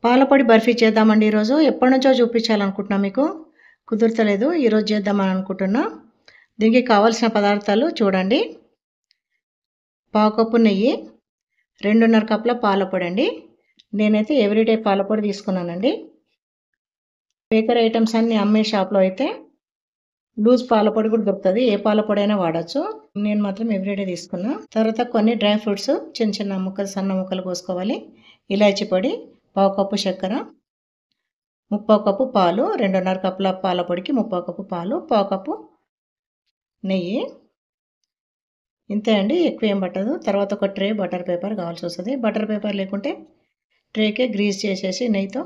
పాలపొడి బర్ఫీ చేద్దామండి ఈరోజు. ఎప్పటినుంచో చూపించాలనుకుంటున్నా మీకు. కుదరతలేదు. ఈరోజు చేద్దామని అనుకుంటున్నా. దీనికి కావాల్సిన పదార్థాలు చూడండి. పావు కప్పు నెయ్యి, 2.5 కప్పుల పాలపొడి అండి. నేనైతే ఎవ్రీడే పాలపొడి తీసుకున్నానండి. బేకరీ ఐటమ్స్ అన్ని అమ్మే షాప్లో అయితే లూజ్ పాలపొడి కూడా దొరుకుతుంది. ఏ పాలపొడి అయినా వాడచ్చు. నేను మాత్రం ఎవ్రీడే తీసుకున్నా. తర్వాత కొన్ని డ్రై ఫ్రూట్స్ చిన్న చిన్న ముక్కలు, సన్న ముక్కలు కోసుకోవాలి. ఇలాచీ పొడి, పావు కప్పు చక్కెర, ముప్పావు కప్పు పాలు, 2.5 కప్పుల పాల పొడికి ముప్పావు కప్పు పాలు, పావు కప్పు నెయ్యి. ఇంతే అండి, ఎక్కువ ఏం పట్టదు. తర్వాత ఒక ట్రే బటర్ పేపర్ కావాల్సి వస్తుంది. బటర్ పేపర్ లేకుంటే ట్రేకే గ్రీస్ చేసేసి నెయ్యితో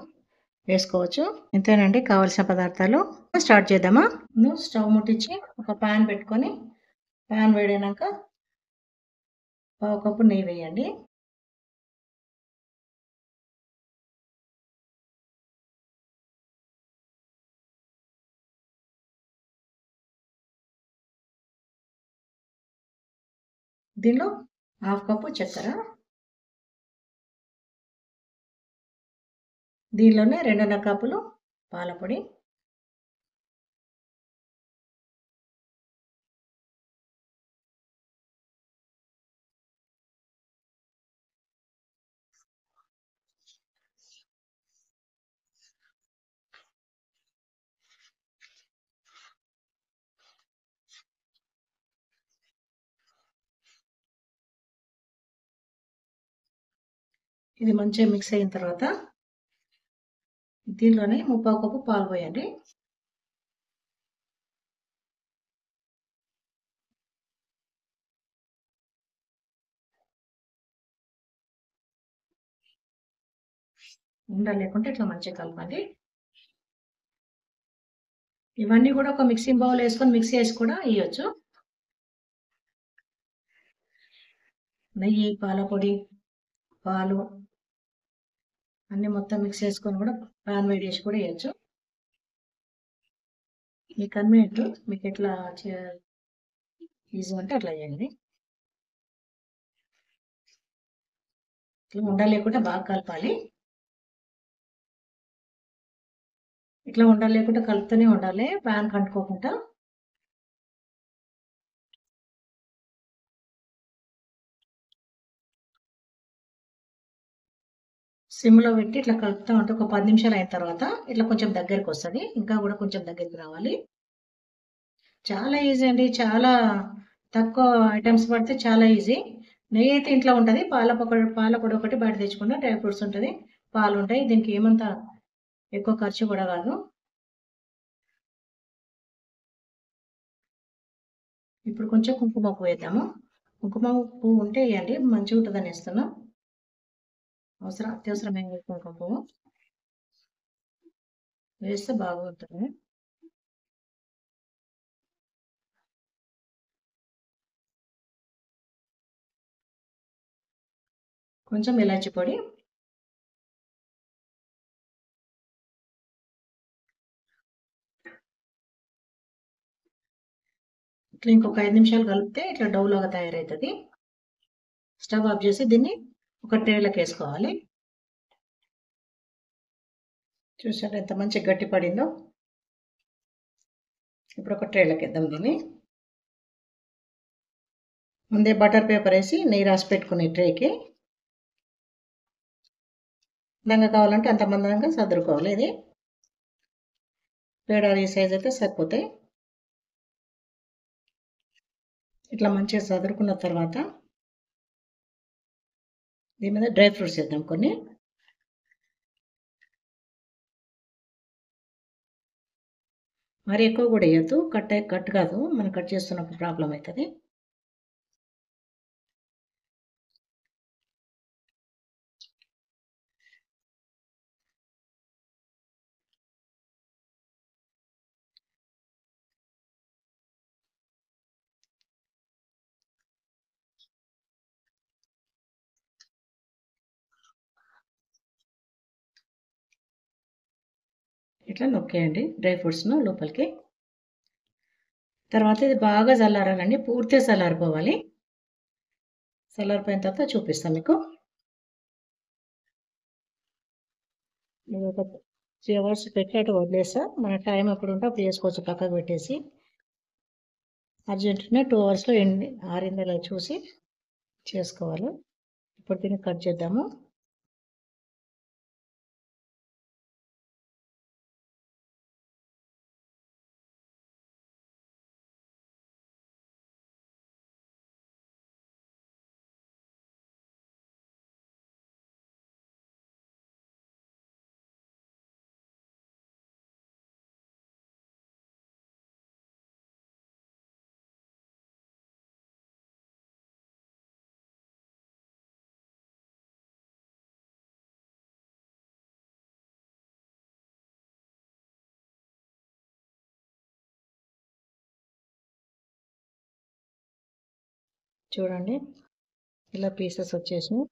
వేసుకోవచ్చు. ఇంతేనండి కావాల్సిన పదార్థాలు. స్టార్ట్ చేద్దామా? స్టవ్ ముట్టించి ఒక ప్యాన్ పెట్టుకొని, ప్యాన్ వేడైనాక పావు కప్పు నెయ్యి వేయండి. దీనిలో హాఫ్ కప్పు చక్కెర, దీనిలోనే 2.5 కప్పులు పాలపొడి, ఇది మంచిగా మిక్స్ అయిన తర్వాత దీనిలోనే ముప్పావు కప్పు పాలు పోయండి. ఉండలు లేకుంటే ఇట్లా మంచిగా కలపండి. ఇవన్నీ కూడా ఒక మిక్సింగ్ బౌల్ వేసుకొని మిక్సీ వేసి కూడా వేయచ్చు. నెయ్యి, పాలపొడి, పాలు అన్నీ మొత్తం మిక్స్ చేసుకొని కూడా ప్యాన్ వేడి చేసి కూడా వేయచ్చు. మీ కన్వీనియంట్, మీకు ఎట్లా ఈజీ అంటే అట్లా చేయండి. ఇట్లా ఉండలు లేకుండా బాగా కలపాలి. ఇట్లా ఉండలు లేకుండా కలుపుతూనే ఉండాలి, ప్యాన్ కంటుకోకుండా. సిమ్లో పెట్టి ఇట్లా కలుపుతూ ఉంటే ఒక 10 నిమిషాలు అయిన తర్వాత ఇట్లా కొంచెం దగ్గరికి వస్తుంది. ఇంకా కూడా కొంచెం దగ్గరికి రావాలి. చాలా ఈజీ అండి. చాలా తక్కువ ఐటమ్స్ పడితే చాలా ఈజీ. నెయ్యి అయితే ఇంట్లో ఉంటుంది. పాలపొడి ఒకటి బయట తెచ్చుకుంటే డ్రై ఫ్రూట్స్ ఉంటుంది, పాలు ఉంటాయి. దీనికి ఏమంత ఎక్కువ ఖర్చు కూడా కాదు. ఇప్పుడు కొంచెం కుంకుమ పువ్వు వేద్దాము. కుంకుమ పువ్వు ఉంటే వేయండి, మంచిగా ఉంటుందని వేస్తున్నాం. అత్యవసరమైన కుంకుమ పువ్వు వేస్తే బాగుంటుంది. కొంచెం ఇలాచి పొడి, ఇట్లా ఇంకొక 5 నిమిషాలు కలిపితే ఇట్లా డౌ లాగా తయారవుతుంది. స్టవ్ ఆఫ్ చేసి దీన్ని ఒక ట్రేలోకి వేసుకోవాలి. చూసారు ఎంత మంచి గట్టి పడిందో. ఇప్పుడు ఒక ట్రేలోకి వేద్దాం దీన్ని. ముందే బటర్ పేపర్ వేసి నెయ్యి రాసి పెట్టుకునే ట్రేకి మందంగా కావాలంటే అంత మందంగా సర్దుకోవాలి. ఇది పేడాలు ఈ సైజ్ అయితే సరిపోతాయి. ఇట్లా మంచిగా సదురుకున్న తర్వాత దీని మీద డ్రై ఫ్రూట్స్ వేద్దాం కొన్ని. మరి ఎక్కువ కూడా వేయద్దు, కట్ కాదు, మనం కట్ చేస్తున్నప్పుడు ప్రాబ్లం అవుతుంది. ఇట్లా నొక్కేయండి డ్రై ఫ్రూట్స్ను లోపలికి. తర్వాత ఇది బాగా చల్లారాలండి, పూర్తిగా చల్లారిపోవాలి. చల్లారిపోయిన తర్వాత చూపిస్తాను మీకు. ఇది ఒక 3 అవర్స్ పెట్టేట్టు వదిలేస్తా. మన టైం ఎప్పుడు ఉంటే అప్పుడు చేసుకోవచ్చు పక్కకు పెట్టేసి. అర్జెంటునే 2 అవర్స్‌లో ఆరిందో లేదో చూసి చేసుకోవాలి. ఇప్పుడు దీన్ని కట్ చేద్దాము. చూడండి ఇలా పీసెస్ వచ్చేసినాయి.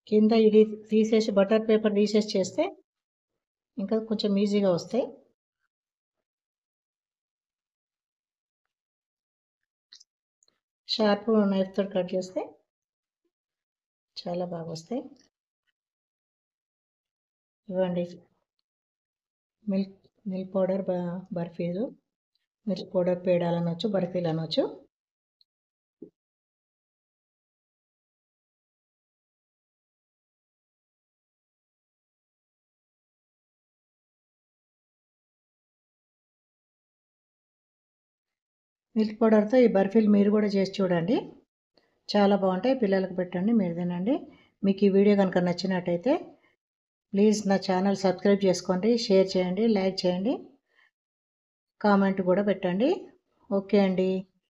కింద ఇది తీసేసి బటర్ పేపర్ తీసేసి చేస్తే ఇంకా కొంచెం ఈజీగా వస్తాయి. షార్ప్ నైఫ్తో కట్ చేస్తే చాలా బాగా వస్తాయి. ఇవ్వండి మిల్క్ పౌడర్ బర్ఫీలు, మిల్క్ పౌడర్ పేడాలు అనొచ్చు, బర్ఫీలు అనొచ్చు. మిల్క్ పౌడర్తో ఈ బర్ఫీలు మీరు కూడా చేసి చూడండి, చాలా బాగుంటాయి. పిల్లలకు పెట్టండి, మీరు తినండి. మీకు ఈ వీడియో కనుక నచ్చినట్టయితే ప్లీజ్ నా ఛానల్ సబ్స్క్రైబ్ చేసుకోండి, షేర్ చేయండి, లైక్ చేయండి, కామెంట్ కూడా పెట్టండి. ఓకే అండి.